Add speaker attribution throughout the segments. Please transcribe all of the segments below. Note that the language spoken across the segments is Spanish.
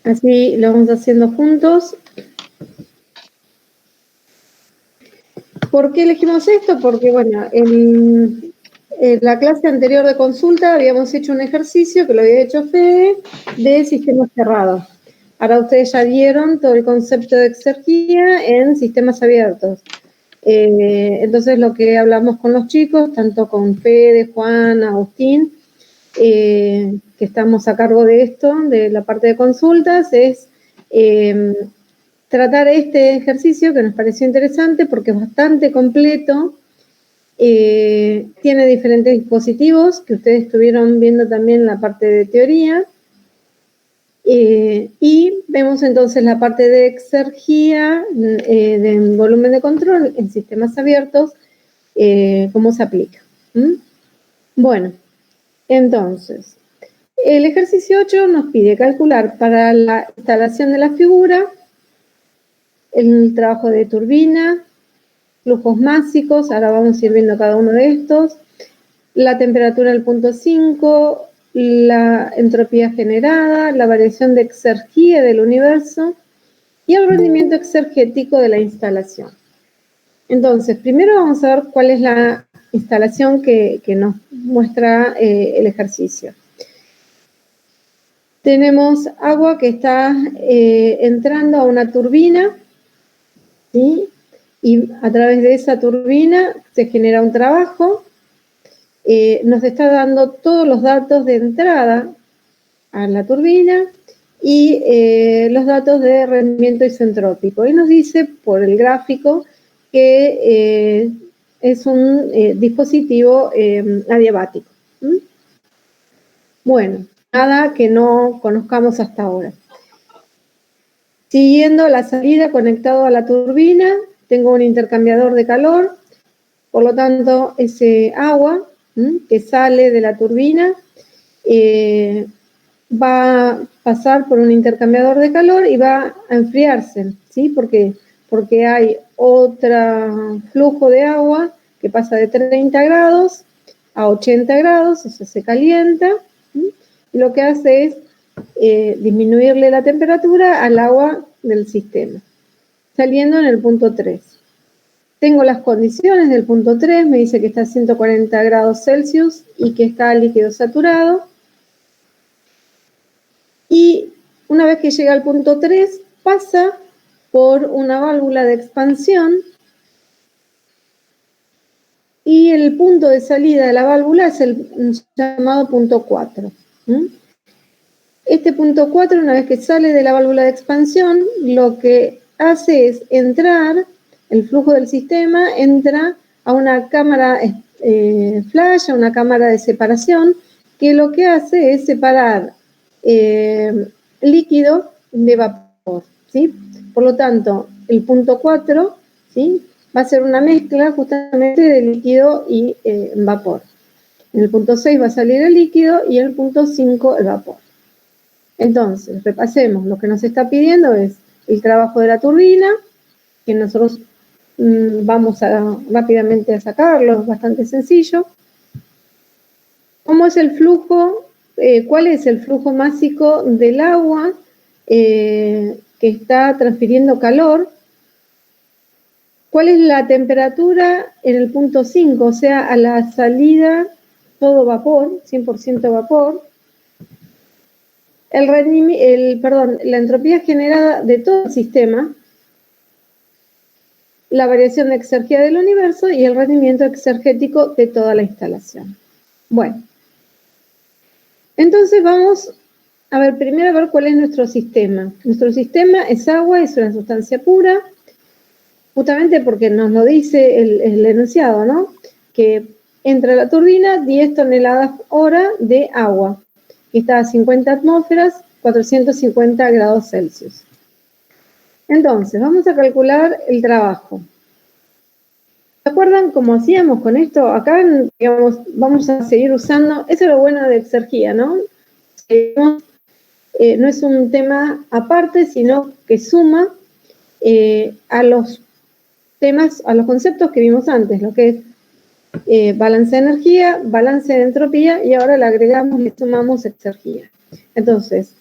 Speaker 1: Así lo vamos haciendo juntos. ¿Por qué elegimos esto? Porque, bueno, en la clase anterior de consulta habíamos hecho un ejercicio que lo había hecho Fede de sistemas cerrados. Ahora ustedes ya vieron todo el concepto de exergía en sistemas abiertos. Entonces lo que hablamos con los chicos, tanto con Fede, Juan, Agustín, que estamos a cargo de esto, de la parte de consultas, es tratar este ejercicio que nos pareció interesante porque es bastante completo, tiene diferentes dispositivos que ustedes estuvieron viendo también en la parte de teoría, y vemos entonces la parte de exergía, de volumen de control en sistemas abiertos, cómo se aplica. Bueno, entonces, el ejercicio 8 nos pide calcular para la instalación de la figura el trabajo de turbina, flujos másicos, ahora vamos a ir viendo cada uno de estos, la temperatura del punto 5, la entropía generada, la variación de exergía del universo y el rendimiento exergético de la instalación. Entonces, primero vamos a ver cuál es la instalación que nos muestra el ejercicio. Tenemos agua que está entrando a una turbina, ¿sí? Y a través de esa turbina se genera un trabajo, nos está dando todos los datos de entrada a la turbina y los datos de rendimiento isentrópico. Y nos dice por el gráfico que es un dispositivo adiabático. Bueno, nada que no conozcamos hasta ahora. Siguiendo la salida conectado a la turbina, tengo un intercambiador de calor, por lo tanto, ese agua que sale de la turbina va a pasar por un intercambiador de calor y va a enfriarse, ¿sí? Porque hay otro flujo de agua que pasa de 30 grados a 80 grados, o sea, se calienta, y lo que hace es disminuirle la temperatura al agua del sistema, saliendo en el punto 3. Tengo las condiciones del punto 3, me dice que está a 140 grados Celsius y que está líquido saturado. Y una vez que llega al punto 3, pasa por una válvula de expansión y el punto de salida de la válvula es el llamado punto 4. Este punto 4, una vez que sale de la válvula de expansión, lo que hace es entrar, el flujo del sistema entra a una cámara flash, a una cámara de separación, que lo que hace es separar líquido de vapor, ¿sí? Por lo tanto, el punto 4, ¿sí?, va a ser una mezcla justamente de líquido y vapor. En el punto 6 va a salir el líquido y en el punto 5 el vapor. Entonces, repasemos, lo que nos está pidiendo es el trabajo de la turbina, que nosotros vamos rápidamente a sacarlo, es bastante sencillo. ¿Cómo es el flujo? ¿Cuál es el flujo másico del agua que está transfiriendo calor? ¿Cuál es la temperatura en el punto 5? O sea, a la salida todo vapor, 100% vapor. La entropía generada de todo el sistema, la variación de exergía del universo y el rendimiento exergético de toda la instalación. Bueno, entonces vamos a ver primero cuál es nuestro sistema. Nuestro sistema es agua, es una sustancia pura, justamente porque nos lo dice el enunciado, ¿no? Que entra a la turbina 10 toneladas hora de agua, que está a 50 atmósferas, 450 grados Celsius. Entonces, vamos a calcular el trabajo. ¿Se acuerdan cómo hacíamos con esto? Acá, digamos, vamos a seguir usando, eso es lo bueno de exergía, ¿no? No es un tema aparte, sino que suma a los temas, a los conceptos que vimos antes, lo que es balance de energía, balance de entropía, y ahora le agregamos, le sumamos exergía. Entonces,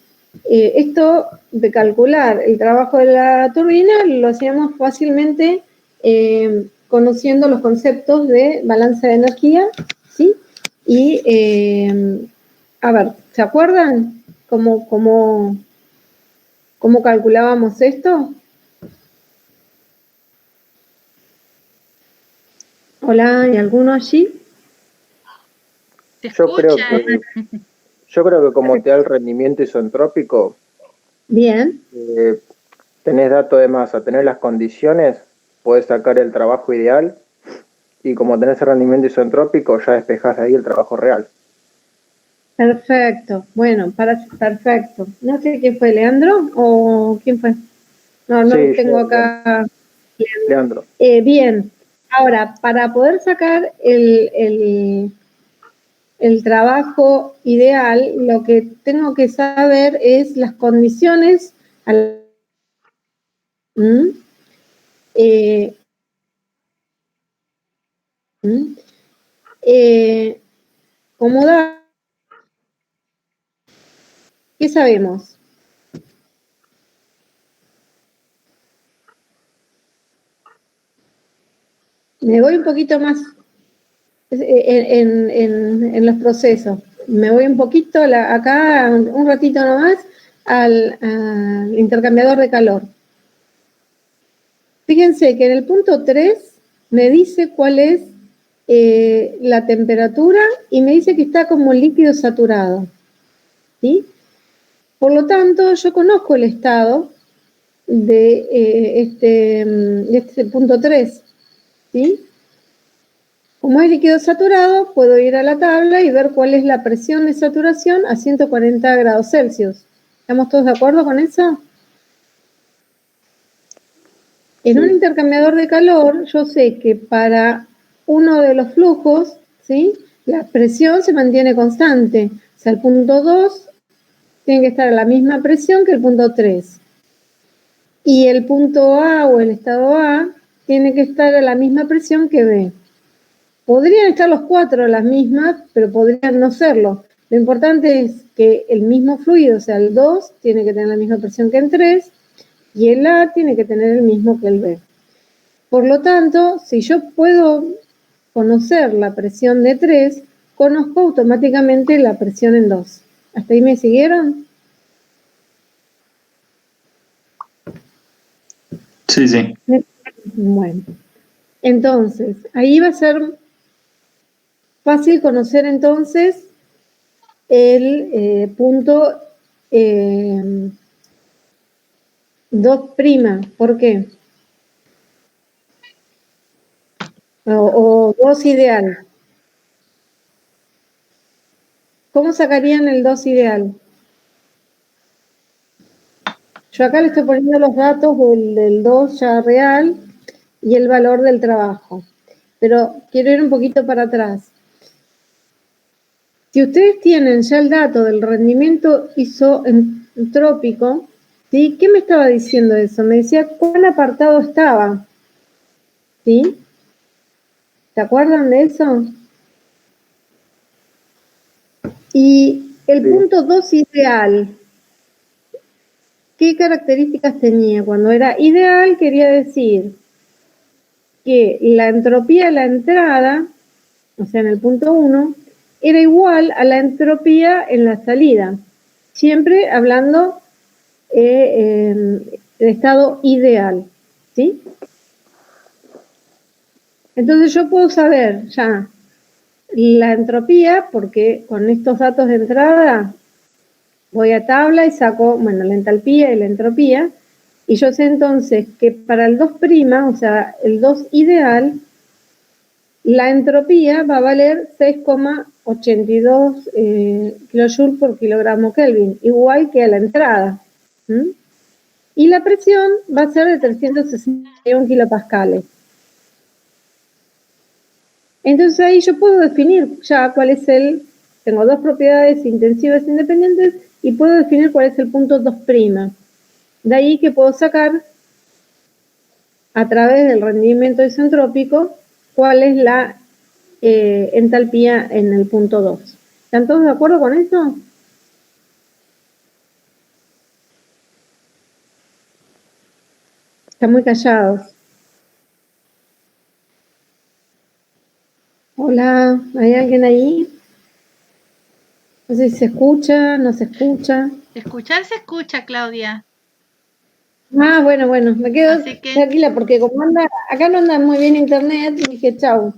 Speaker 1: Esto de calcular el trabajo de la turbina lo hacíamos fácilmente conociendo los conceptos de balanza de energía, ¿sí? Y, a ver, ¿se acuerdan cómo calculábamos esto? Hola, ¿hay alguno allí?
Speaker 2: Yo creo que como te da el rendimiento isentrópico,
Speaker 1: bien,
Speaker 2: tenés datos de masa, tenés las condiciones, podés sacar el trabajo ideal y como tenés el rendimiento isentrópico ya despejás ahí el trabajo real.
Speaker 1: perfecto. Bueno, perfecto. No sé quién fue, ¿Leandro o quién fue? No
Speaker 2: Sí,
Speaker 1: tengo acá.
Speaker 2: Leandro.
Speaker 1: Bien, ahora, para poder sacar el trabajo ideal, lo que tengo que saber es las condiciones como da, ¿qué sabemos? Me voy un poquito más en los procesos. Me voy un poquito acá, un ratito nomás, al intercambiador de calor. Fíjense que en el punto 3 me dice cuál es la temperatura y me dice que está como líquido saturado. ¿Sí? Por lo tanto, yo conozco el estado de este punto 3. ¿Sí? Como es líquido saturado, puedo ir a la tabla y ver cuál es la presión de saturación a 140 grados Celsius. ¿Estamos todos de acuerdo con eso? En un intercambiador de calor, yo sé que para uno de los flujos, ¿sí?, la presión se mantiene constante. O sea, el punto 2 tiene que estar a la misma presión que el punto 3. Y el punto A o el estado A tiene que estar a la misma presión que B. Podrían estar los cuatro a las mismas, pero podrían no serlo. Lo importante es que el mismo fluido, o sea, el 2, tiene que tener la misma presión que el 3, y el A tiene que tener el mismo que el B. Por lo tanto, si yo puedo conocer la presión de 3, conozco automáticamente la presión en 2. ¿Hasta ahí me siguieron?
Speaker 3: Sí, sí.
Speaker 1: Bueno, entonces, ahí va a ser fácil conocer entonces el punto 2'. ¿Por qué? O 2 ideal. ¿Cómo sacarían el 2 ideal? Yo acá le estoy poniendo los datos del 2 ya real y el valor del trabajo. Pero quiero ir un poquito para atrás. Si ustedes tienen ya el dato del rendimiento isentrópico, ¿sí? ¿Qué me estaba diciendo eso? Me decía cuán apartado estaba. ¿Sí? ¿Se acuerdan de eso? Y el punto 2 ideal, ¿qué características tenía? Cuando era ideal quería decir que la entropía de la entrada, o sea, en el punto 1, era igual a la entropía en la salida. Siempre hablando de estado ideal, ¿sí? Entonces yo puedo saber ya la entropía, porque con estos datos de entrada voy a tabla y saco, bueno, la entalpía y la entropía, y yo sé entonces que para el 2', o sea, el 2 ideal, la entropía va a valer 6,82 kilojoules por kilogramo Kelvin, igual que a la entrada. Y la presión va a ser de 361 kilopascales. Entonces ahí yo puedo definir ya cuál es tengo dos propiedades intensivas independientes y puedo definir cuál es el punto 2'. De ahí que puedo sacar a través del rendimiento isentrópico cuál es la entalpía en el punto 2. ¿Están todos de acuerdo con eso? Están muy callados. Hola, ¿hay alguien ahí? No sé si se escucha, no se escucha.
Speaker 3: Escuchar se escucha, Claudia.
Speaker 1: Ah, bueno, me quedo
Speaker 3: Así que-
Speaker 1: tranquila porque como acá no anda muy bien internet, dije chau.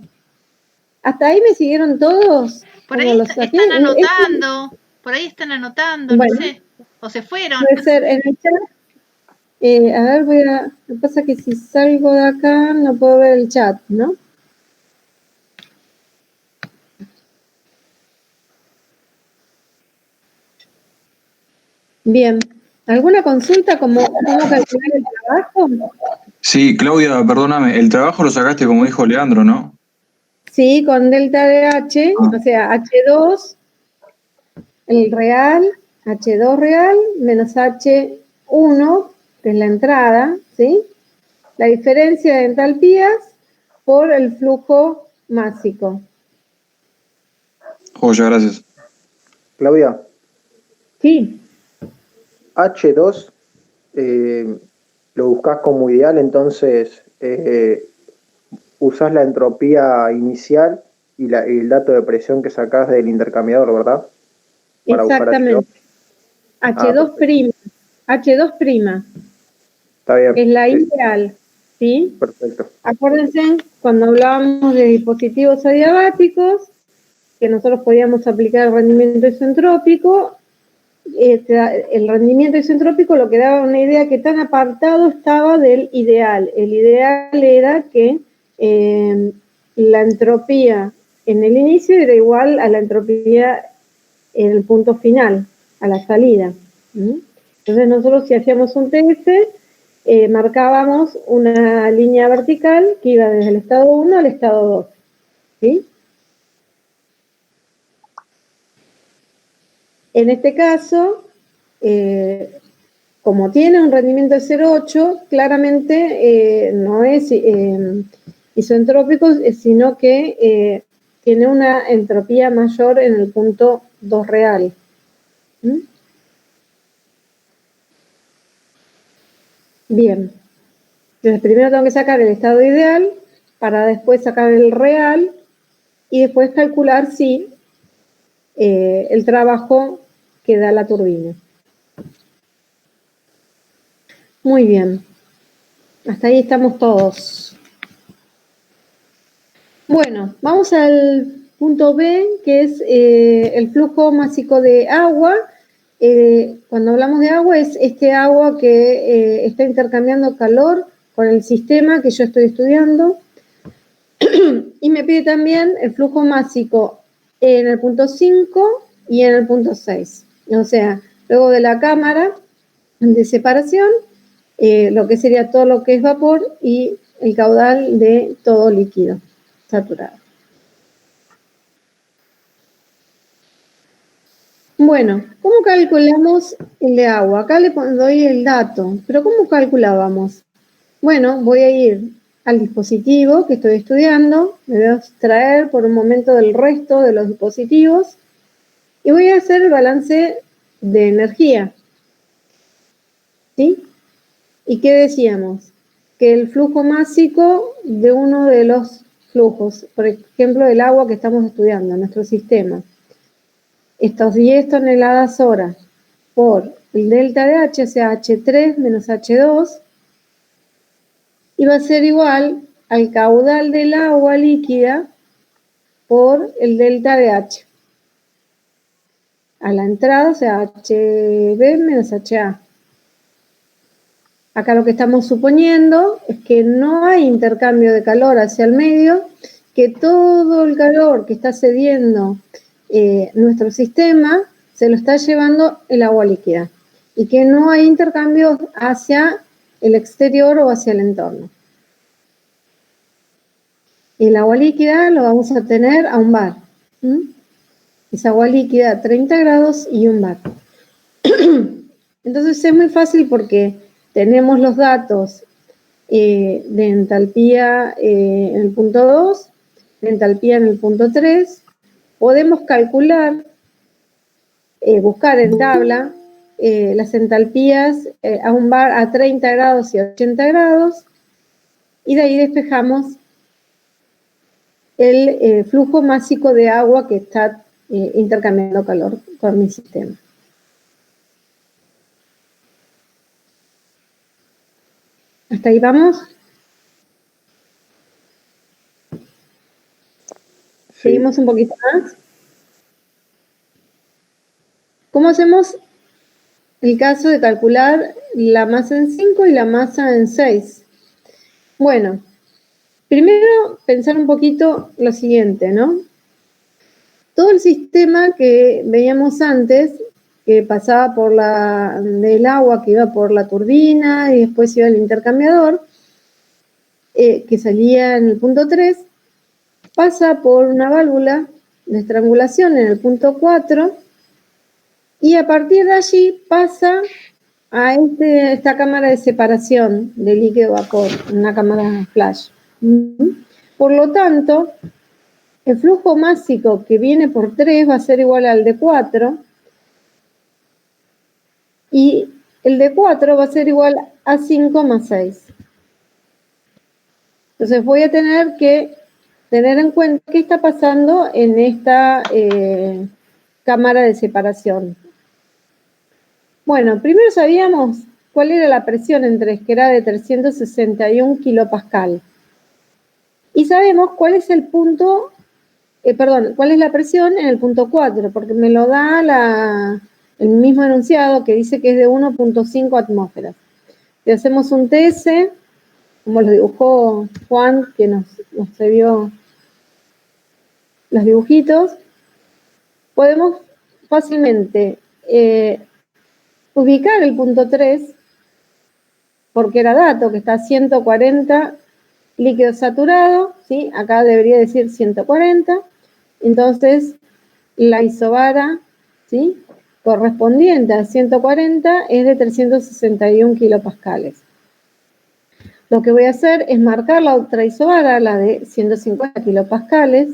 Speaker 1: ¿Hasta ahí me siguieron todos?
Speaker 3: Por ahí están anotando,
Speaker 1: Bueno,
Speaker 3: no sé. O se fueron.
Speaker 1: puede ser en el chat. A ver, lo que pasa es que si salgo de acá no puedo ver el chat, ¿no? Bien. ¿Alguna consulta cómo calcular el trabajo?
Speaker 4: Sí, Claudia, perdóname, el trabajo lo sacaste como dijo Leandro, ¿no?
Speaker 1: Sí, con delta de H, o sea, H2, el real, H2 real, menos H1, que es la entrada, ¿sí? La diferencia de entalpías por el flujo másico.
Speaker 4: Joya, gracias.
Speaker 2: Claudia,
Speaker 1: Sí,
Speaker 2: H2 lo buscas como ideal, entonces usás la entropía inicial y el dato de presión que sacás del intercambiador, ¿verdad? Para buscar
Speaker 1: exactamente. H2 prima. H2 prima.
Speaker 2: Está bien.
Speaker 1: Es la ideal, ¿sí?
Speaker 2: Perfecto.
Speaker 1: Acuérdense, cuando hablábamos de dispositivos adiabáticos, que nosotros podíamos aplicar el rendimiento isentrópico, el rendimiento isentrópico lo que daba una idea que tan apartado estaba del ideal. El ideal era que la entropía en el inicio era igual a la entropía en el punto final, a la salida. Entonces nosotros si hacíamos un TS, marcábamos una línea vertical que iba desde el estado 1 al estado 2. ¿Sí? En este caso, como tiene un rendimiento de 0,8, claramente no es isentrópico, sino que tiene una entropía mayor en el punto 2 real. Bien. Entonces primero tengo que sacar el estado ideal para después sacar el real y después calcular si el trabajo que da la turbina. Muy bien. Hasta ahí estamos todos. Bueno, vamos al punto B, que es el flujo másico de agua. Cuando hablamos de agua, es este agua que está intercambiando calor con el sistema que yo estoy estudiando. Y me pide también el flujo másico en el punto 5 y en el punto 6. O sea, luego de la cámara de separación, lo que sería todo lo que es vapor y el caudal de todo líquido saturado. Bueno, ¿cómo calculamos el de agua? Acá le doy el dato, pero ¿cómo calculábamos? Bueno, voy a ir al dispositivo que estoy estudiando, me voy a extraer por un momento del resto de los dispositivos y voy a hacer el balance de energía. ¿Sí? ¿Y qué decíamos? Que el flujo másico de uno de los flujos, por ejemplo, el agua que estamos estudiando en nuestro sistema, estos 10 toneladas hora por el delta de H, o sea, H3 menos H2, iba a ser igual al caudal del agua líquida por el delta de H. A la entrada, o sea, HB menos HA. Acá lo que estamos suponiendo es que no hay intercambio de calor hacia el medio, que todo el calor que está cediendo nuestro sistema se lo está llevando el agua líquida y que no hay intercambio hacia el exterior o hacia el entorno. El agua líquida lo vamos a tener a 1 bar. Es agua líquida a 30 grados y 1 bar. Entonces es muy fácil porque tenemos los datos de entalpía en el punto 2, de entalpía en el punto 3. Podemos calcular, buscar en tabla las entalpías a 30 grados y 80 grados, y de ahí despejamos el flujo másico de agua que está intercambiando calor con mi sistema. ¿Hasta ahí vamos?
Speaker 2: Sí.
Speaker 1: Seguimos un poquito más. ¿Cómo hacemos el caso de calcular la masa en 5 y la masa en 6? Bueno, primero pensar un poquito lo siguiente, ¿no? Todo el sistema que veíamos antes, que pasaba por del agua que iba por la turbina y después iba al intercambiador, que salía en el punto 3, pasa por una válvula de estrangulación en el punto 4 y a partir de allí pasa a esta cámara de separación de líquido-vapor, una cámara flash. Por lo tanto, el flujo másico que viene por 3 va a ser igual al de 4 y el de 4 va a ser igual a 5 más 6. Entonces voy a tener que tener en cuenta qué está pasando en esta cámara de separación. Bueno, primero sabíamos cuál era la presión en 3, que era de 361 kilopascal. Y sabemos cuál es el punto, cuál es la presión en el punto 4, porque me lo da el mismo enunciado que dice que es de 1.5 atmósferas. Si hacemos un TS, como lo dibujó Juan, que nos vio los dibujitos, podemos fácilmente ubicar el punto 3, porque era dato, que está a 140 líquido saturado, ¿sí? Acá debería decir 140, entonces la isobara, ¿sí?, correspondiente a 140 es de 361 kilopascales. Lo que voy a hacer es marcar la otra isobara, la de 150 kilopascales,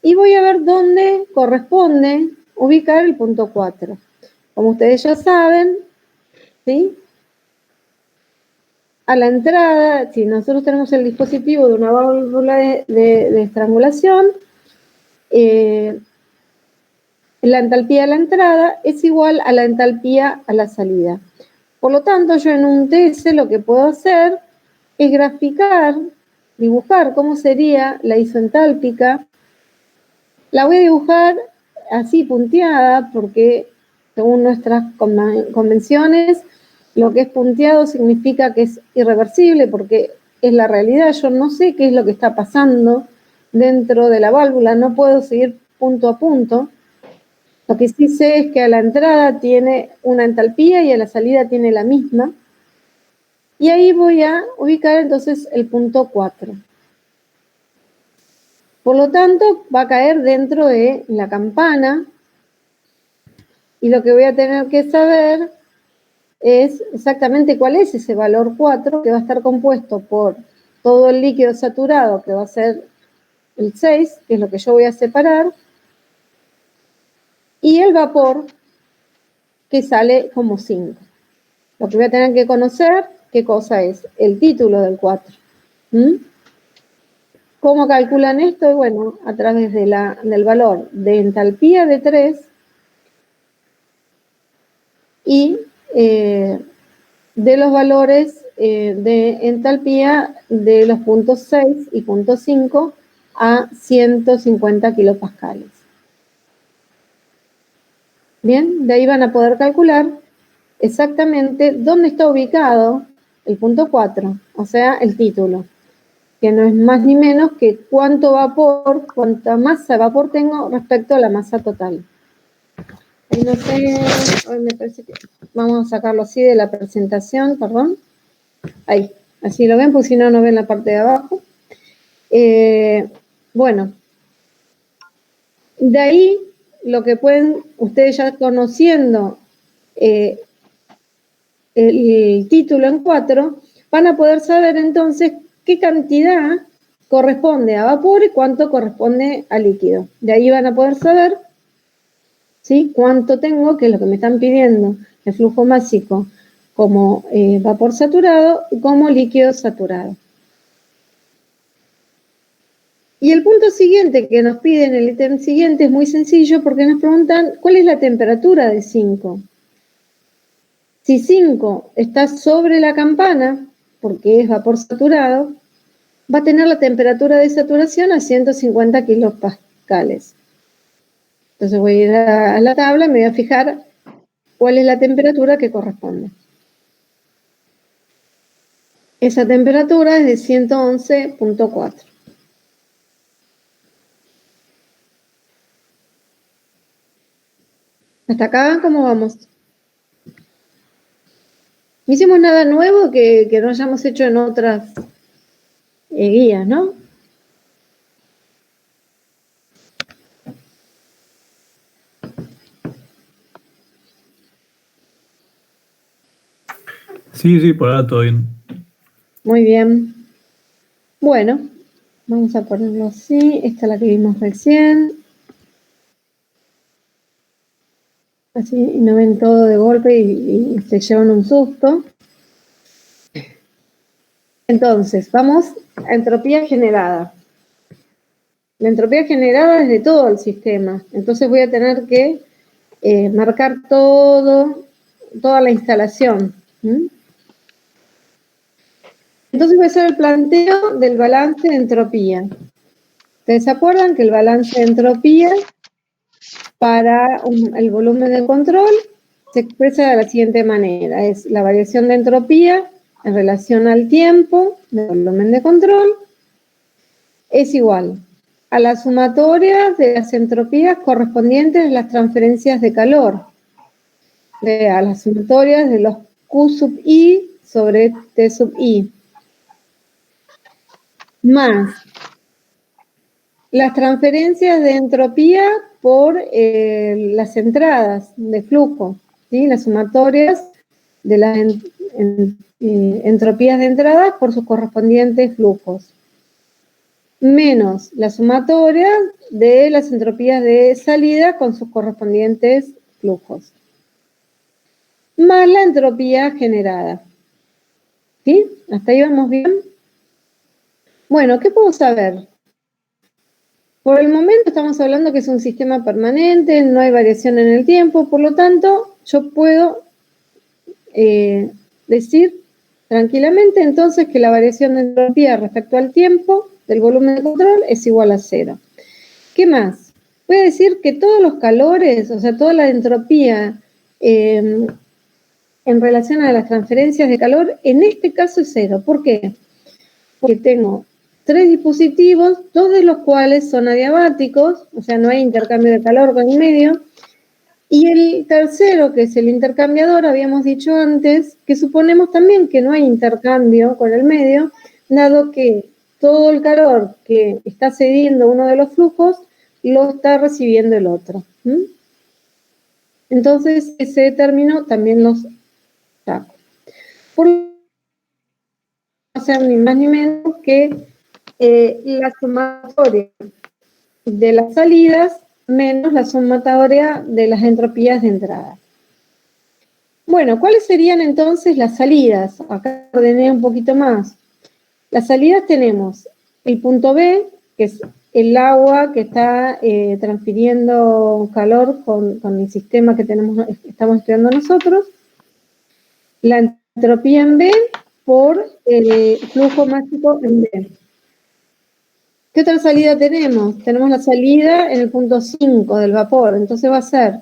Speaker 1: y voy a ver dónde corresponde ubicar el punto 4. Como ustedes ya saben, ¿sí?, a la entrada, si nosotros tenemos el dispositivo de una válvula de estrangulación, la entalpía a la entrada es igual a la entalpía a la salida. Por lo tanto, yo en un TS lo que puedo hacer es graficar, dibujar cómo sería la isoentálpica. La voy a dibujar así punteada porque según nuestras convenciones, lo que es punteado significa que es irreversible porque es la realidad. Yo no sé qué es lo que está pasando dentro de la válvula, no puedo seguir punto a punto. Lo que sí sé es que a la entrada tiene una entalpía y a la salida tiene la misma. Y ahí voy a ubicar entonces el punto 4. Por lo tanto, va a caer dentro de la campana. Y lo que voy a tener que saber es exactamente cuál es ese valor 4, que va a estar compuesto por todo el líquido saturado, que va a ser el 6, que es lo que yo voy a separar, y el vapor, que sale como 5. Lo que voy a tener que conocer, ¿qué cosa es? El título del 4. ¿Cómo calculan esto? Bueno, a través del valor de entalpía de 3 y de los valores de entalpía de los puntos 6 y punto 5 a 150 kilopascales. Bien, de ahí van a poder calcular exactamente dónde está ubicado el punto 4, o sea, el título, que no es más ni menos que cuánta masa de vapor tengo respecto a la masa total. Ahí no sé, me parece que vamos a sacarlo así de la presentación, perdón. Ahí, así lo ven, porque si no, no ven la parte de abajo. Bueno, de ahí lo que pueden, ustedes ya conociendo el título en 4, van a poder saber entonces qué cantidad corresponde a vapor y cuánto corresponde a líquido. De ahí van a poder saber ¿sí? Cuánto tengo, que es lo que me están pidiendo, el flujo másico como vapor saturado y como líquido saturado. Y el punto siguiente que nos piden, el ítem siguiente, es muy sencillo porque nos preguntan cuál es la temperatura de 5. Si 5 está sobre la campana, porque es vapor saturado, va a tener la temperatura de saturación a 150 kilopascales. Entonces voy a ir a la tabla y me voy a fijar cuál es la temperatura que corresponde. Esa temperatura es de 111.4. ¿Hasta acá cómo vamos? No hicimos nada nuevo que no hayamos hecho en otras guías, ¿no?
Speaker 5: Sí, por ahora todo bien.
Speaker 1: Muy bien. Bueno, vamos a ponerlo así. Esta es la que vimos recién. Así no ven todo de golpe y se llevan un susto. Entonces, vamos a entropía generada. La entropía generada es de todo el sistema. Entonces voy a tener que marcar toda la instalación. Entonces voy a hacer el planteo del balance de entropía. ¿Ustedes se acuerdan que el balance de entropía para el volumen de control se expresa de la siguiente manera? Es la variación de entropía en relación al tiempo del volumen de control es igual a la sumatoria de las entropías correspondientes a las transferencias de calor, a las sumatorias de los Q sub I sobre T sub I, más las transferencias de entropía por las entradas de flujo, ¿sí? Las sumatorias de las entropías de entrada por sus correspondientes flujos, menos la sumatoria de las entropías de salida con sus correspondientes flujos, más la entropía generada. ¿Sí? ¿Hasta ahí vamos bien? Bueno, ¿qué puedo saber? Por el momento estamos hablando que es un sistema permanente, no hay variación en el tiempo, por lo tanto, yo puedo decir tranquilamente entonces que la variación de entropía respecto al tiempo del volumen de control es igual a 0. ¿Qué más? Voy a decir que todos los calores, o sea, toda la entropía en relación a las transferencias de calor, en este caso es 0. ¿Por qué? Porque tengo 3 dispositivos, 2 de los cuales son adiabáticos, o sea, no hay intercambio de calor con el medio, y el tercero, que es el intercambiador, habíamos dicho antes, que suponemos también que no hay intercambio con el medio, dado que todo el calor que está cediendo uno de los flujos lo está recibiendo el otro. Entonces, ese término también los saco. Por no ser ni más ni menos que la sumatoria de las salidas menos la sumatoria de las entropías de entrada. Bueno, ¿cuáles serían entonces las salidas? Acá ordené un poquito más. Las salidas tenemos el punto B, que es el agua que está transfiriendo calor con el sistema que estamos estudiando nosotros. La entropía en B por el flujo másico en B. ¿Qué otra salida tenemos? Tenemos la salida en el punto 5 del vapor, entonces va a ser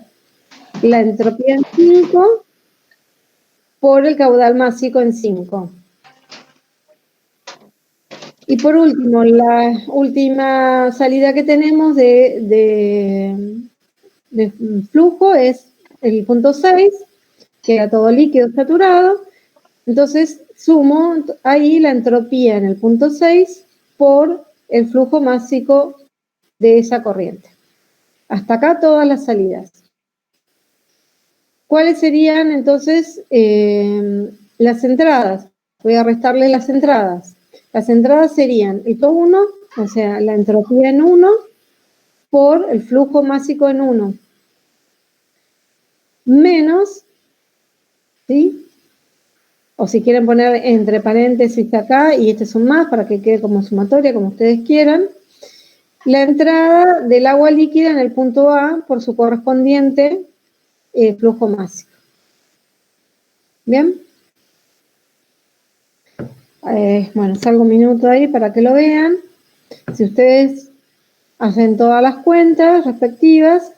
Speaker 1: la entropía en 5 por el caudal másico en 5. Y por último, la última salida que tenemos de flujo es el punto 6, que era todo líquido saturado. Entonces sumo ahí la entropía en el punto 6 por el flujo másico de esa corriente. Hasta acá todas las salidas. ¿Cuáles serían entonces las entradas? Voy a restarle las entradas. Las entradas serían el P1, o sea, la entropía en 1, por el flujo másico en 1. menos, ¿sí? O si quieren poner entre paréntesis acá, y este es un más para que quede como sumatoria, como ustedes quieran, la entrada del agua líquida en el punto A por su correspondiente flujo másico. ¿Bien? Bueno, salgo un minuto ahí para que lo vean. Si ustedes hacen todas las cuentas respectivas,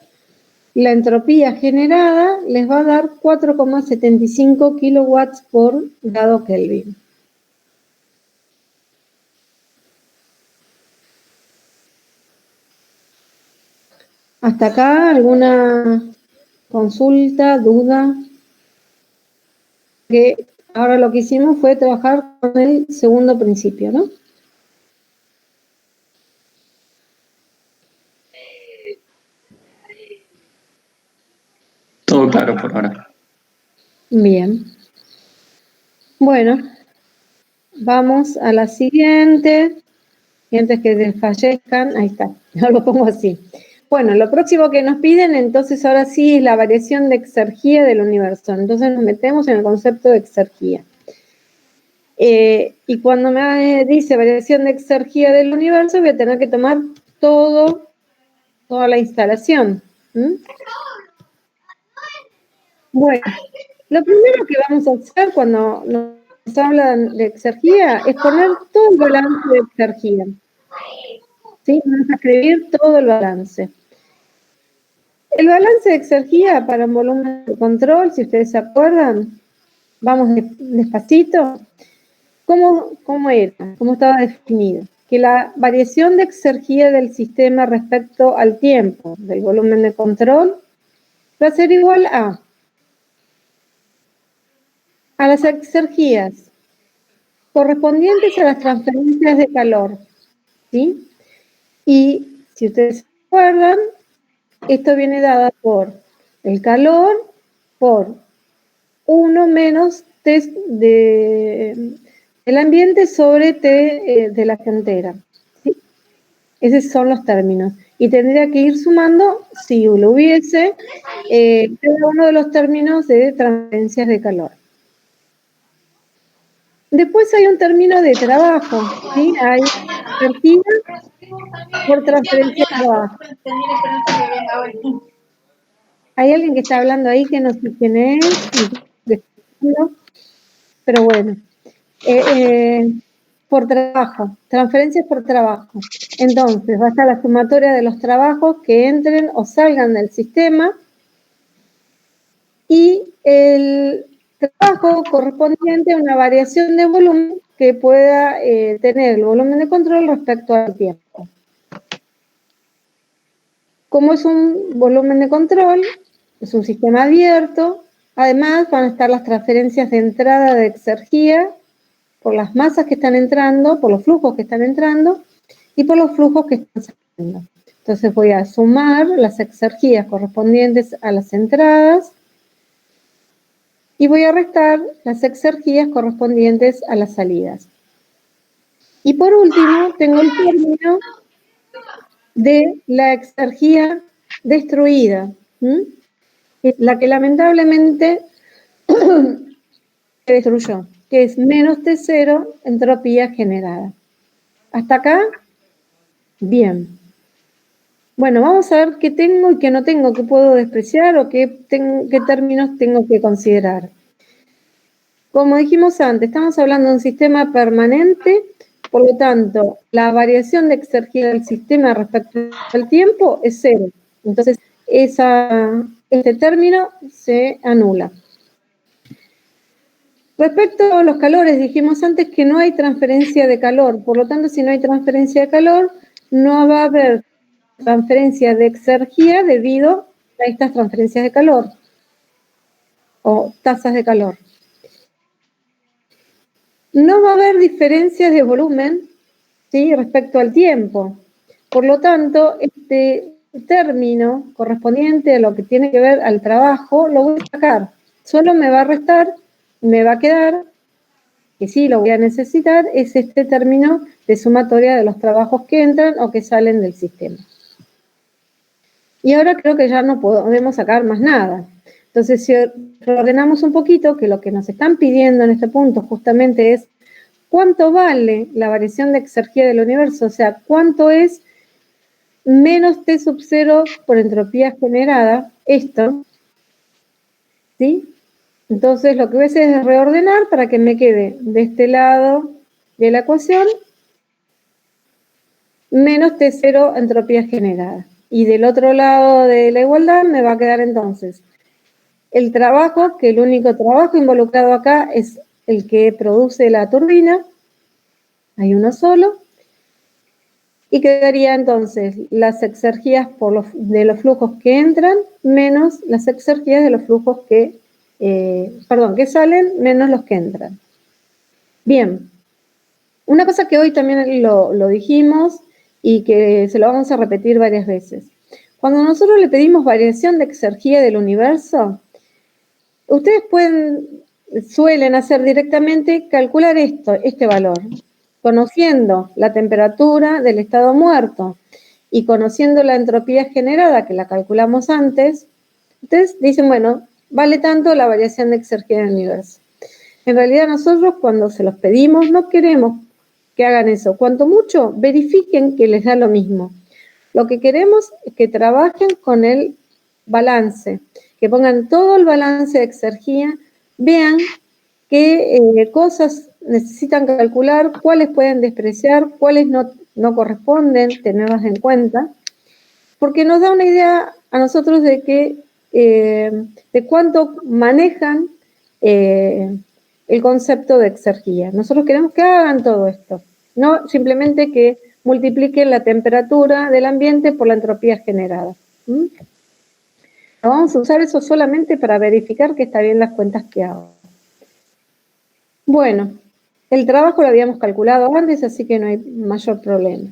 Speaker 1: la entropía generada les va a dar 4,75 kilowatts por grado Kelvin. ¿Hasta acá alguna consulta, duda? Que ahora lo que hicimos fue trabajar con el segundo principio, ¿no?
Speaker 6: Todo claro por ahora.
Speaker 1: Bien. Bueno, vamos a la siguiente. Y antes que desfallezcan, ahí está, yo lo pongo así. Bueno, lo próximo que nos piden, entonces ahora sí, es la variación de exergía del universo. Entonces nos metemos en el concepto de exergía. Y cuando me dice variación de exergía del universo, voy a tener que tomar toda la instalación. Bueno, lo primero que vamos a hacer cuando nos hablan de exergía es poner todo el balance de exergía. ¿Sí? Vamos a escribir todo el balance. El balance de exergía para un volumen de control, si ustedes se acuerdan, vamos despacito. ¿Cómo era? ¿Cómo estaba definido? Que la variación de exergía del sistema respecto al tiempo del volumen de control va a ser igual a las exergías correspondientes a las transferencias de calor, ¿sí? Y si ustedes se acuerdan, esto viene dada por el calor por 1 menos T del ambiente sobre T de la frontera, ¿sí? Esos son los términos. Y tendría que ir sumando, si lo hubiese, cada uno de los términos de transferencias de calor. Después hay un término de trabajo, ¿sí? Hay energía por transferencia de trabajo. Hay alguien que está hablando ahí que no sé quién es, pero bueno. Por trabajo, transferencias por trabajo. Entonces, va a estar la sumatoria de los trabajos que entren o salgan del sistema y el trabajo correspondiente a una variación de volumen que pueda tener el volumen de control respecto al tiempo. Como es un volumen de control, es un sistema abierto, además van a estar las transferencias de entrada de exergía por las masas que están entrando, por los flujos que están entrando y por los flujos que están saliendo. Entonces voy a sumar las exergías correspondientes a las entradas y voy a restar las exergías correspondientes a las salidas. Y por último, tengo el término de la exergía destruida, la que lamentablemente se destruyó, que es menos T0 entropía generada. ¿Hasta acá? Bien. Bueno, vamos a ver qué tengo y qué no tengo, qué puedo despreciar o qué términos tengo que considerar. Como dijimos antes, estamos hablando de un sistema permanente, por lo tanto, la variación de exergía del sistema respecto al tiempo es 0. Entonces, este término se anula. Respecto a los calores, dijimos antes que no hay transferencia de calor, por lo tanto, si no hay transferencia de calor, no va a haber transferencia de exergía debido a estas transferencias de calor o tasas de calor. No va a haber diferencias de volumen, ¿sí?, respecto al tiempo. Por lo tanto, este término correspondiente a lo que tiene que ver al trabajo lo voy a sacar. Solo me va a restar, me va a quedar, que sí lo voy a necesitar, es este término de sumatoria de los trabajos que entran o que salen del sistema. Y ahora creo que ya no podemos sacar más nada. Entonces, si reordenamos un poquito, que lo que nos están pidiendo en este punto justamente es cuánto vale la variación de exergía del universo, o sea, cuánto es menos T sub 0 por entropía generada, esto, ¿sí? Entonces, lo que voy a hacer es reordenar para que me quede de este lado de la ecuación menos T0 entropía generada. Y del otro lado de la igualdad me va a quedar entonces el trabajo, que el único trabajo involucrado acá es el que produce la turbina, hay uno solo, y quedaría entonces las exergías de los flujos que entran menos las exergías de los flujos que salen menos los que entran. Bien, una cosa que hoy también lo dijimos y que se lo vamos a repetir varias veces. Cuando nosotros le pedimos variación de exergía del universo, ustedes suelen hacer directamente calcular este valor, conociendo la temperatura del estado muerto y conociendo la entropía generada, que la calculamos antes, ustedes dicen, bueno, vale tanto la variación de exergía del universo. En realidad nosotros cuando se los pedimos no queremos que hagan eso. Cuanto mucho, verifiquen que les da lo mismo. Lo que queremos es que trabajen con el balance, que pongan todo el balance de exergía, vean qué cosas necesitan calcular, cuáles pueden despreciar, cuáles no corresponden, tenerlas en cuenta, porque nos da una idea a nosotros de cuánto manejan el concepto de exergía. Nosotros queremos que hagan todo esto, no simplemente que multipliquen la temperatura del ambiente por la entropía generada. Vamos a usar eso solamente para verificar que está bien las cuentas que hago. Bueno, el trabajo lo habíamos calculado antes, así que no hay mayor problema.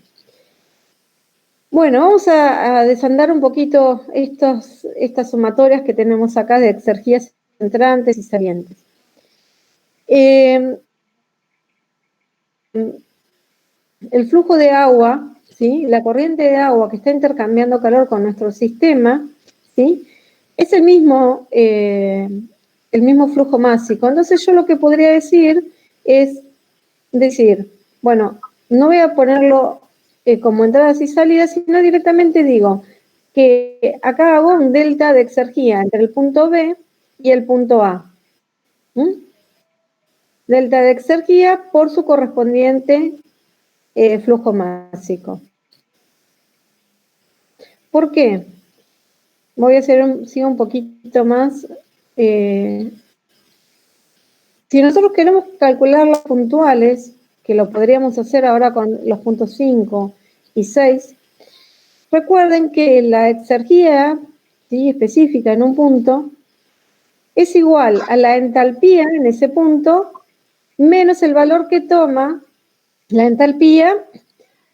Speaker 1: Bueno, vamos a desandar un poquito estas sumatorias que tenemos acá de exergías entrantes y salientes. El flujo de agua, ¿sí? La corriente de agua que está intercambiando calor con nuestro sistema, ¿sí? Es el mismo flujo másico. Entonces yo lo que podría decir es bueno, no voy a ponerlo como entradas y salidas, sino directamente digo que acá hago un delta de exergía entre el punto B y el punto A. Delta de exergía por su correspondiente flujo másico. ¿Por qué? Voy a hacer sigo un poquito más. Si nosotros queremos calcular las puntuales, que lo podríamos hacer ahora con los puntos 5 y 6, recuerden que la exergía, ¿sí?, específica en un punto es igual a la entalpía en ese punto menos el valor que toma la entalpía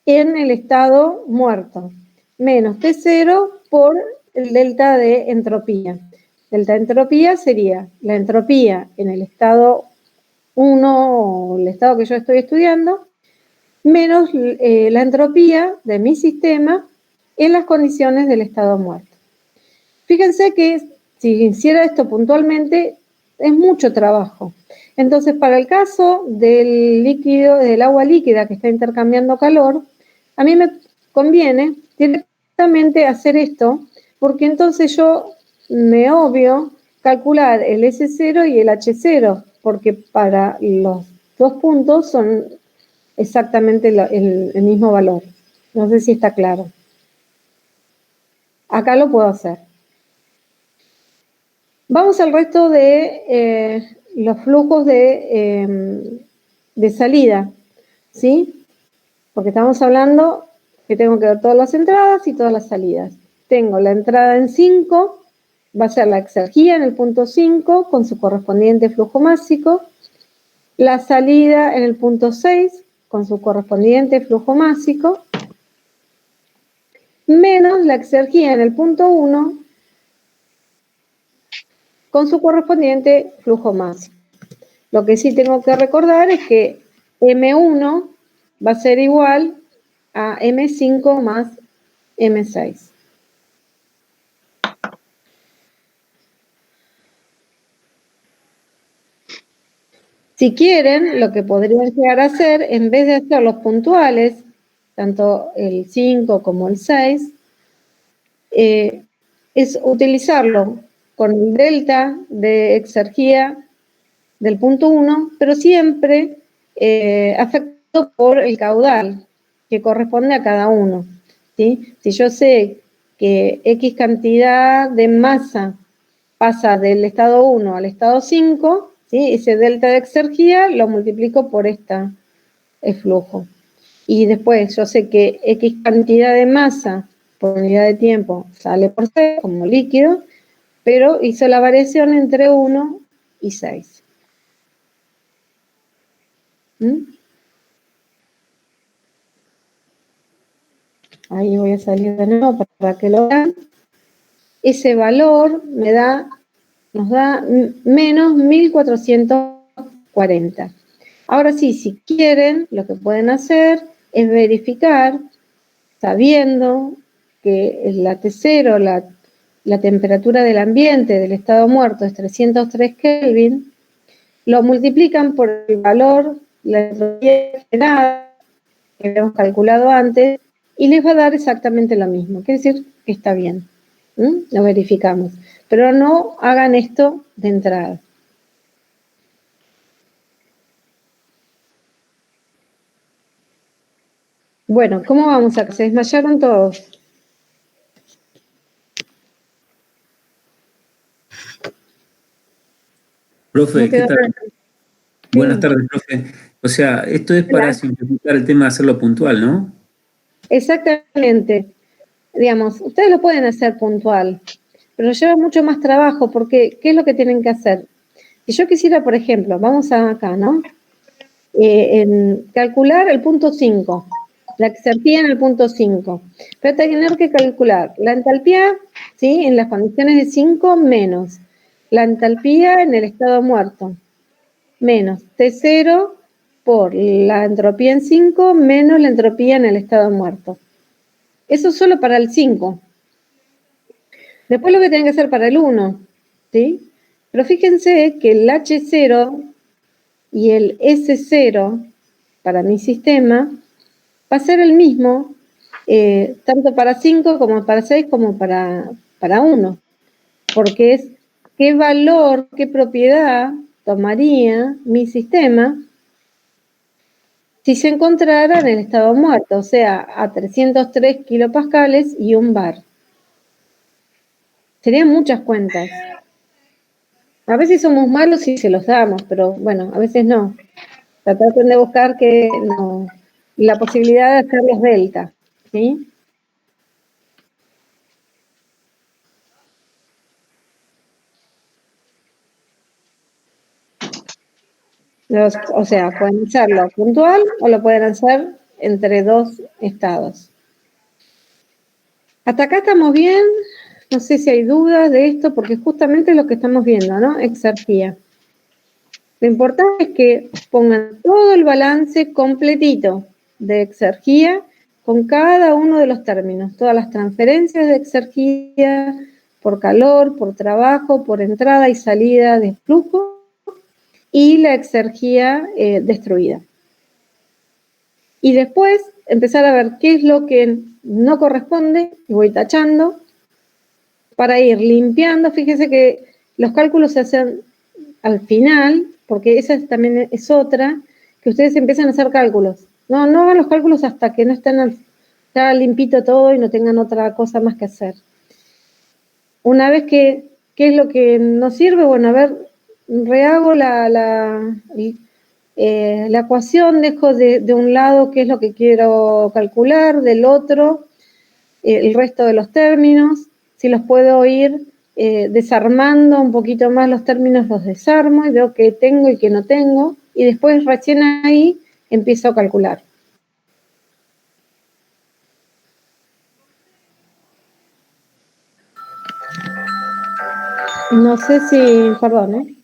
Speaker 1: en el estado muerto, menos T0 por el delta de entropía. Delta de entropía sería la entropía en el estado 1, o el estado que yo estoy estudiando, menos la entropía de mi sistema en las condiciones del estado muerto. Fíjense que si hiciera esto puntualmente, es mucho trabajo. Entonces, para el caso del agua líquida que está intercambiando calor, a mí me conviene directamente hacer esto, porque entonces yo me obvio calcular el S0 y el H0, porque para los dos puntos son exactamente el mismo valor. No sé si está claro. Acá lo puedo hacer. Vamos al resto de los flujos de salida, ¿sí? Porque estamos hablando que tengo que ver todas las entradas y todas las salidas. Tengo la entrada en 5, va a ser la exergía en el punto 5 con su correspondiente flujo másico. La salida en el punto 6 con su correspondiente flujo másico. Menos la exergía en el punto 1 con su correspondiente flujo másico. Lo que sí tengo que recordar es que M1 va a ser igual a M5 más M6. Si quieren, lo que podrían llegar a hacer, en vez de hacer los puntuales, tanto el 5 como el 6, es utilizarlo con el delta de exergía del punto 1, pero siempre afectado por el caudal que corresponde a cada uno, ¿sí? Si yo sé que X cantidad de masa pasa del estado 1 al estado 5, ¿sí? Ese delta de exergía lo multiplico por el flujo. Y después yo sé que X cantidad de masa por unidad de tiempo sale por C como líquido, pero hizo la variación entre 1 y 6. Ahí voy a salir de nuevo para que lo vean. Ese valor nos da menos 1440. Ahora sí, si quieren, lo que pueden hacer es verificar, sabiendo que la T0, la temperatura del ambiente del estado muerto es 303 Kelvin, lo multiplican por el valor, la entropía generada, que habíamos calculado antes, y les va a dar exactamente lo mismo. Quiere decir que está bien. Lo verificamos. Pero no hagan esto de entrada. Bueno, ¿cómo vamos acá? ¿Se desmayaron todos?
Speaker 6: Profe,
Speaker 1: ¿No
Speaker 6: ¿qué
Speaker 1: quedó
Speaker 6: tal?
Speaker 1: nada?
Speaker 6: Buenas
Speaker 1: Sí.
Speaker 6: tardes, profe. O sea, esto es para
Speaker 1: Hola.
Speaker 6: simplificar el tema de hacerlo puntual, ¿no?
Speaker 1: Exactamente. Digamos, ustedes lo pueden hacer puntual, pero lleva mucho más trabajo porque, ¿qué es lo que tienen que hacer? Si yo quisiera, por ejemplo, vamos acá, ¿no? Calcular el punto 5, la exergía en el punto 5, pero tener que calcular la entalpía, ¿sí? En las condiciones de 5 menos la entalpía en el estado muerto, menos T0 por la entropía en 5 menos la entropía en el estado muerto. Eso solo para el 5. Después lo que tienen que hacer para el 1, ¿sí? Pero fíjense que el H0 y el S0 para mi sistema va a ser el mismo, tanto para 5 como para 6 como para 1, porque es qué valor, qué propiedad tomaría mi sistema si se encontrara en el estado muerto, o sea, a 303 kilopascales y 1 bar. Serían muchas cuentas. A veces somos malos y se los damos, pero bueno, a veces no. Traten de buscar la posibilidad de hacerlos delta, ¿sí? O sea, pueden hacerlo puntual o lo pueden hacer entre dos estados. Hasta acá estamos bien. No sé si hay dudas de esto, porque justamente es lo que estamos viendo, ¿no? Exergía. Lo importante es que pongan todo el balance completito de exergía con cada uno de los términos, todas las transferencias de exergía por calor, por trabajo, por entrada y salida de flujo y la exergía destruida. Y después empezar a ver qué es lo que no corresponde, y voy tachando, para ir limpiando. Fíjese que los cálculos se hacen al final, porque esa también es otra, que ustedes empiezan a hacer cálculos. No hagan los cálculos hasta que no estén ya limpito todo y no tengan otra cosa más que hacer. Una vez que, ¿qué es lo que nos sirve? Bueno, a ver, rehago la ecuación, dejo de un lado qué es lo que quiero calcular, del otro, el resto de los términos. Si los puedo ir desarmando un poquito más los términos, los desarmo y veo qué tengo y qué no tengo, y después recién ahí empiezo a calcular. No sé si, perdón,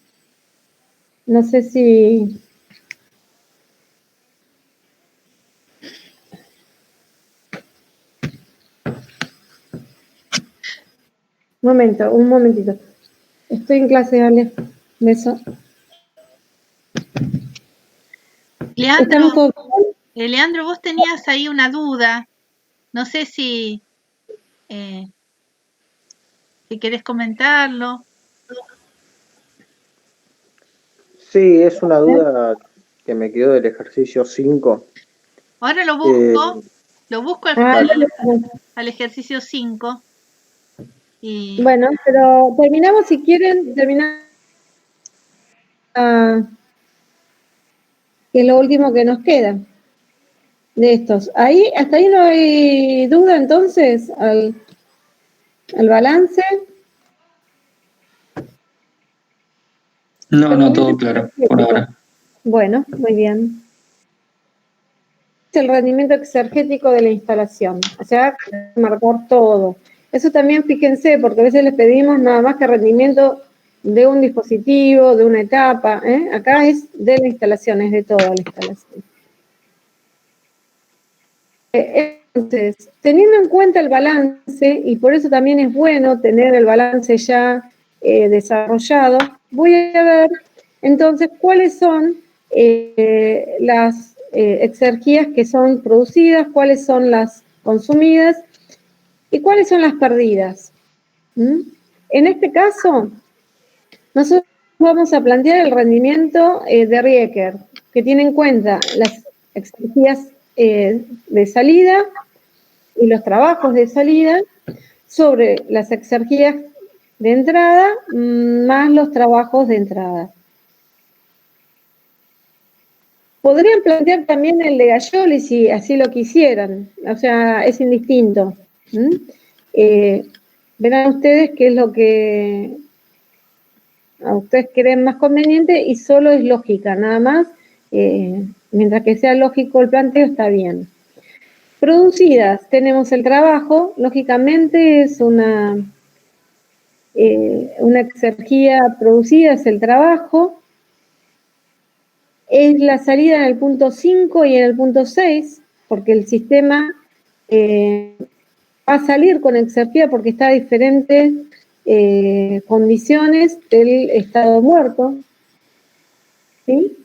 Speaker 1: no sé si... Un momentito. Estoy en clase, Ale. Beso. ¿Estamos todos bien?
Speaker 3: Leandro, vos tenías ahí una duda. No sé si querés comentarlo.
Speaker 2: Sí, es una duda que me quedó del ejercicio 5.
Speaker 3: Ahora lo busco
Speaker 1: Ah,
Speaker 3: al ejercicio 5. Y
Speaker 1: bueno, pero terminamos, si quieren, terminamos, que es lo último que nos queda de estos. Hasta ahí no hay duda, entonces, al balance.
Speaker 6: No, todo claro, por ahora.
Speaker 1: Bueno, muy bien. Es el rendimiento exergético de la instalación, o sea, marcar todo. Eso también fíjense, porque a veces les pedimos nada más que rendimiento de un dispositivo, de una etapa, ¿eh? Acá es de la instalación, es de toda la instalación. Entonces, teniendo en cuenta el balance, y por eso también es bueno tener el balance ya desarrollado, voy a ver entonces cuáles son las exergías que son producidas, cuáles son las consumidas y cuáles son las perdidas. ¿Mm? En este caso, nosotros vamos a plantear el rendimiento de Rieker, que tiene en cuenta las exergías de salida y los trabajos de salida sobre las exergías de entrada más los trabajos de entrada. Podrían plantear también el de Gayoli si así lo quisieran, o sea, es indistinto. Verán ustedes qué es lo que a ustedes creen más conveniente y solo es lógica, nada más. Mientras que sea lógico el planteo está bien. Producidas, tenemos el trabajo, lógicamente es una exergía producida, es el trabajo, es la salida en el punto 5 y en el punto 6, porque el sistema va a salir con exergía porque está a diferentes condiciones del estado muerto, ¿sí?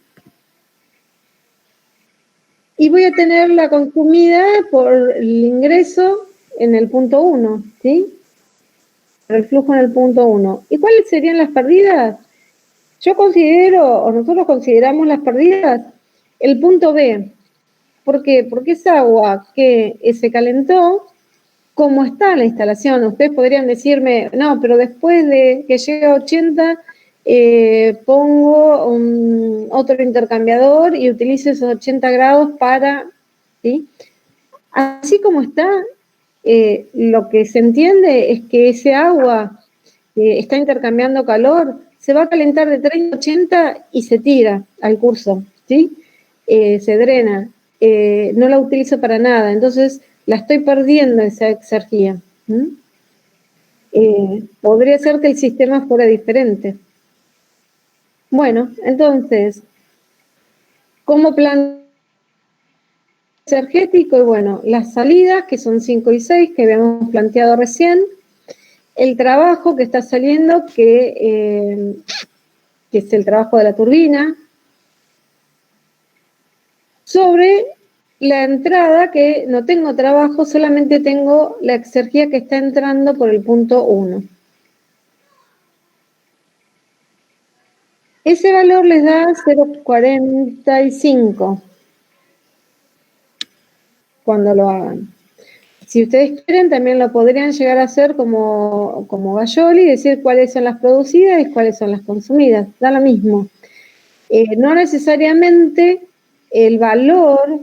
Speaker 1: Y voy a tener la consumida por el ingreso en el punto 1, ¿sí? El flujo en el punto 1. ¿Y cuáles serían las perdidas? Yo considero, o nosotros consideramos las perdidas, el punto B. ¿Por qué? Porque es agua que se calentó, como está la instalación. Ustedes podrían decirme, no, pero después de que llegue a 80, pongo otro intercambiador y utilizo esos 80 grados para, ¿sí? Así como está, lo que se entiende es que ese agua está intercambiando calor, se va a calentar de 30 a 80 y se tira al curso, ¿sí? Se drena, no la utilizo para nada, entonces la estoy perdiendo esa exergía. Podría ser que el sistema fuera diferente. Bueno, entonces, ¿cómo plan energético? Y bueno, las salidas, que son 5 y 6, que habíamos planteado recién, el trabajo que está saliendo, que es el trabajo de la turbina, sobre la entrada, que no tengo trabajo, solamente tengo la exergía que está entrando por el punto 1. Ese valor les da 0,45 cuando lo hagan. Si ustedes quieren, también lo podrían llegar a hacer como Gayoli, decir cuáles son las producidas y cuáles son las consumidas. Da lo mismo. No necesariamente el valor,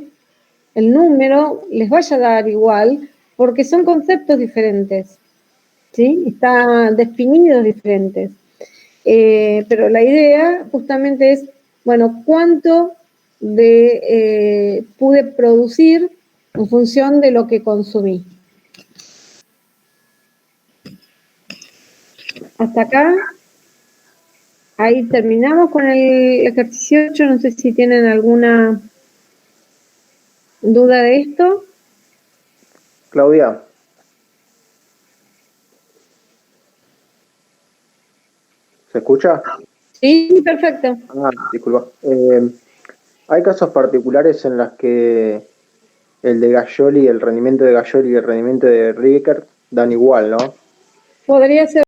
Speaker 1: el número, les vaya a dar igual, porque son conceptos diferentes, ¿sí? Están definidos diferentes. Pero la idea justamente es, bueno, cuánto pude producir en función de lo que consumí. Hasta acá. Ahí terminamos con el ejercicio 8. No sé si tienen alguna duda de esto.
Speaker 2: Claudia. ¿Se escucha?
Speaker 1: Sí, perfecto.
Speaker 2: Disculpa. Hay casos particulares en los que el de Gajoli, el rendimiento de Gajoli y el rendimiento de Rickert dan igual, ¿no?
Speaker 1: Podría ser